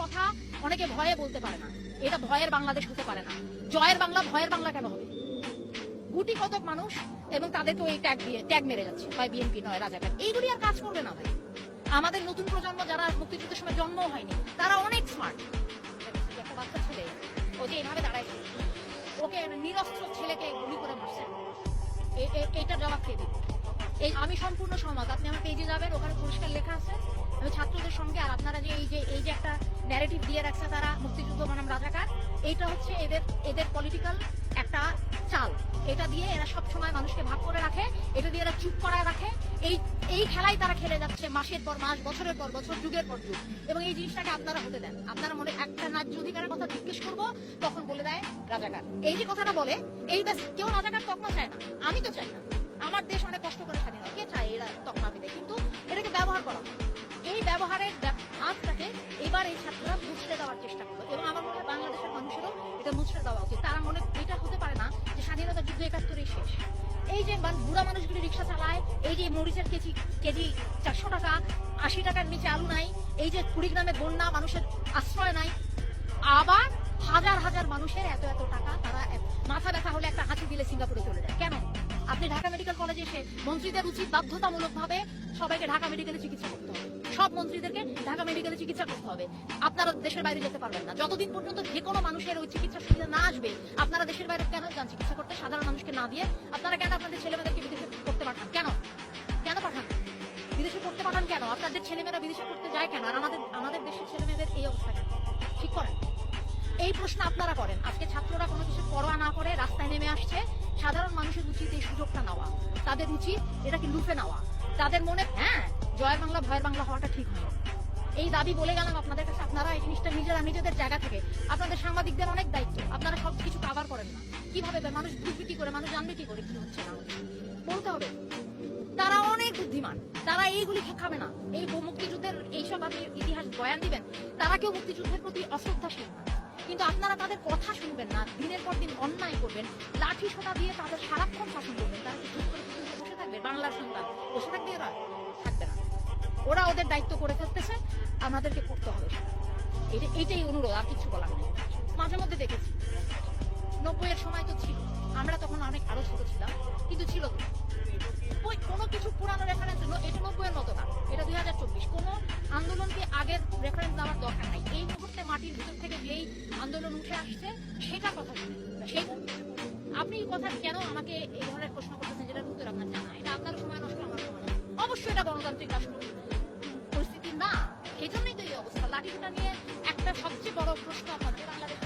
কথা অনেকে ভয়ে বলতে পারে না। এটা ভয়ের বাংলাদেশ হতে পারে না। জয়ের বাংলা ভয়ের বাংলা কেন হবে? গুটি কতক মানুষ এবং তাদের তো এই ট্যাগ মেরে যাচ্ছে, হয় বিএনপি নয় রাজাকার, এইগুলি আর কাজ করবে না ভাই। আমাদের নতুন প্রজন্ম যারা মুক্তিযুদ্ধের সময় জন্ম হয়নি তারা অনেক স্মার্ট। একটা বাচ্চা ছেলে ও যে এভাবে দাঁড়ায়, ওকে নিরস্ত্র ছেলেকে গুলি করে মারছে, এইটার জবাব কে দিবে? এই আমি সম্পূর্ণ সহমত। আপনি আমার পেজে যাবেন, ওখানে পরিষ্কার লেখা আছে আমি ছাত্রদের সঙ্গে। আর আপনারা যে এই যে একটা ন্যারেটিভ দিয়ে রাখছে তারা মুক্তিযুদ্ধ বনাম রাজাকার, এইটা হচ্ছে এদের পলিটিক্যাল একটা চাল। এটা দিয়ে এরা সব সময় মানুষকে ভাগ করে রাখে, এটা দিয়ে এরা চুপ করায় রাখে। এই খেলাই তারা খেলে যাচ্ছে মাসের পর মাস, বছরের পর বছর, যুগের পর যুগ। এবং এই জিনিসটাকে আপনারা হতে দেন। আপনারা মনে একটা ন্যায্য অধিকারের কথা জিজ্ঞেস করবো, তখন বলে দেয় রাজাকার। এই যে কথাটা বলে, এই কেউ রাজাকার তকমা চায় না, আমি তো চাই না। আমার দেশ অনেক কষ্ট করে স্বাধীন হয়, কে চায় এরা তকমা পেতে? কিন্তু এটাকে ব্যবহার করা, এই ব্যবহারের হাতটাকে এবার এই ছাত্ররা মুছড়ে দেওয়ার চেষ্টা করলো। এবং আমার মনে হয় বাংলাদেশের মানুষেরও এটা মুছড়ে দেওয়া উচিত। তারা মনে এটা হতে পারে না যে স্বাধীনতা যুদ্ধ ৭১-এই শেষ। এই যে বুড়া মানুষগুলি রিক্সা চালায়, এই যে মরিচের কেজি ৪০০ টাকা, ৮০ টাকার নিচে আলু নাই, এই যে কুড়িগ্রামের বন্যা, মানুষের আশ্রয় নাই, আবার হাজার হাজার মানুষের এত এত টাকা, তারা মাথা ব্যথা হলে একটা হাঁচি দিলে সিঙ্গাপুরে চলে যায়। কেন? আপনি ঢাকা মেডিকেল কলেজে এসে মন্ত্রীদের উচিত বাধ্যতামূলক ভাবে সবাইকে ঢাকা মেডিকেলে চিকিৎসা করতে হবে। সব মন্ত্রীদেরকে ঢাকা মেডিকেলে চিকিৎসা করতে হবে। আপনারা দেশের বাইরে যেতে পারবেন না যতদিন পর্যন্ত যে কোনো মানুষের ওই চিকিৎসা সুবিধা না আসবে। আপনারা দেশের বাইরে কেন যান চিকিৎসা করতে? সাধারণ মানুষকে না দিয়ে আপনারা কেন আপনাদের ছেলেমেয়েদেরকে বিদেশে করতে পাঠান? কেন পাঠান? বিদেশে করতে পাঠান কেন? আপনাদের ছেলেমেয়েরা বিদেশে করতে যায় কেন? আর আমাদের দেশের ছেলেমেয়েদের এই অবস্থা কেন? ঠিক করেন। এই প্রশ্ন আপনারা করেন। আজকে ছাত্ররা কোনো কিছু পরোয়া না করে রাস্তায় নেমে আসছে। সাধারণ মানুষের উচিত এই সুযোগটা নেওয়া, তাদের উচিত এটাকে লুফে নেওয়া। তাদের মনে হ্যাঁ জয়ের বাংলা ভয়ের বাংলা হওয়াটা ঠিক নয়, এই দাবি বলে গেলাম আপনাদের কাছে। আপনারা এই জিনিসটা নিজেদের জায়গা থেকে, আপনাদের সাংবাদিকদের অনেক দায়িত্ব, আপনারা সব কিছু কাভার করেন না। কিভাবে মানুষ দুর্বৃত্তি করে, মানুষ জানবে কি করে কি হচ্ছে না বলতে হবে। তারা অনেক বুদ্ধিমান, তারা এইগুলি খাবে না। এই মুক্তিযুদ্ধের এইসব আপনি ইতিহাস বয়ান দিবেন, তারা কেউ মুক্তিযুদ্ধের প্রতি অশ্রদ্ধাশীল না। কিন্তু আপনারা তাদের কথা শুনবেন না, দিনের পর দিন অন্যায় করবেন, লাঠি সোটা দিয়ে তাদের সারাক্ষণ শাসন করবেন। তারা কি চুপ করে বসে থাকবে? বাংলার সন্তান বসে থাকবে? ওরা থাকবে না। ওরা ওদের দায়িত্ব করে ফেলতেছে, আমাদেরকে করতে হবে। এইটাই অনুরোধ, আর কিছু বলার নেই। মাঝে মধ্যে দেখেছি ৯০-এর সময় তো ছিল, আমরা তখন অনেক আরো ছোট ছিলাম, কিন্তু ছিল ওই কোনো কিছু পুরানো রেফারেন্স। এটা ৯০-এর মতো না, এটা ২০২৪। কোনো আন্দোলনকে আগের রেফারেন্স দেওয়ার দরকার নাই। এই মুহূর্তে মাটির ভিতর থেকে যেই আন্দোলন উঠে আসছে সেটার কথা শুনে সেই আপনি কথা কেন আমাকে এই ধরনের প্রশ্ন করতেছেন যেটার উত্তর আপনার জানা? এটা আপনার সময় নষ্ট, আমার সময় নষ্ট। অবশ্যই এটা গণতান্ত্রিক রাষ্ট্র পরিস্থিতি না, সেই জন্যই তো এই অবস্থা। লাঠিটা নিয়ে একটা সবচেয়ে বড় প্রশ্ন আপনাদের বাংলাদেশ